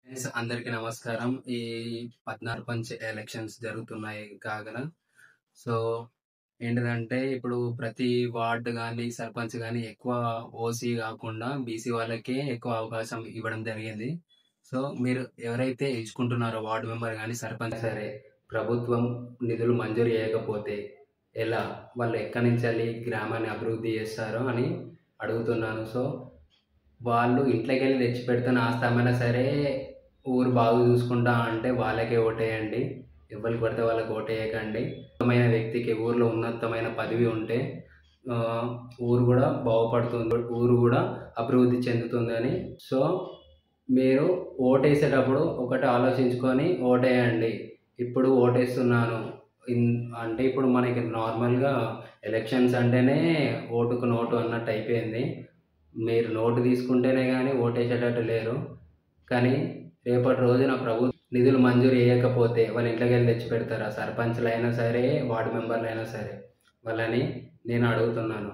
అందరికీ నమస్కారం. ఈ 14 పంచ్ ఎలక్షన్స్ జరుగుతున్నాయి కాగల. సో, ఏంటిదంటే ఇప్పుడు ప్రతి వార్డ్ గాని, సర్పంచ్ గాని ఎక్కువ ఓసీ గాకుండా బీసీ వాళ్ళకే ఎక్కువ అవకాశం ఇవ్వడం జరిగింది. సో, మీరు ఎవరైతే ఎంచుకుంటున్నారో వార్డ్ మెంబర్ గాని, సర్పంచ్ సరే ప్రభుత్వం నిధులు మంజూరు చేయకపోతే ఎలా? వాళ్ళు ఎక్కడి నుంచెల్లి గ్రామాన్ని అభివృద్ధి చేస్తారో అని అడుగుతున్నాను. సో, వాళ్ళు ఇంట్లోకెళ్ళి తెచ్చిపెడుతున్న ఆస్తేమైనా సరే ఊరు బాగు చూసుకుంటా అంటే వాళ్ళకే ఓటేయండి. ఎవరికి పడితే వాళ్ళకి ఓటేయకండి. ఉన్నతమైన వ్యక్తికి ఊర్లో ఉన్నతమైన పదవి ఉంటే ఊరు కూడా బాగుపడుతుంది. ఊరు కూడా అభివృద్ధి చెందుతుందని. సో, మీరు ఓటేసేటప్పుడు ఒకటి ఆలోచించుకొని ఓటేయండి. ఇప్పుడు ఓటేస్తున్నాను అంటే ఇప్పుడు మనకి నార్మల్‌గా ఎలక్షన్స్ అంటేనే ఓటుకు నోటు అన్నట్టు అయిపోయింది. మీరు నోటు తీసుకుంటేనే గానీ ఓటేసేటట్టు లేరు. కానీ రేపటి రోజున నిధులు మంజూరు చేయకపోతే వాళ్ళ ఇంట్లోకెళ్ళి తెచ్చిపెడతారా? సర్పంచ్‌లైనా సరే, వార్డ్ మెంబర్‌లైనా సరే వాళ్ళని నేను అడుగుతున్నాను.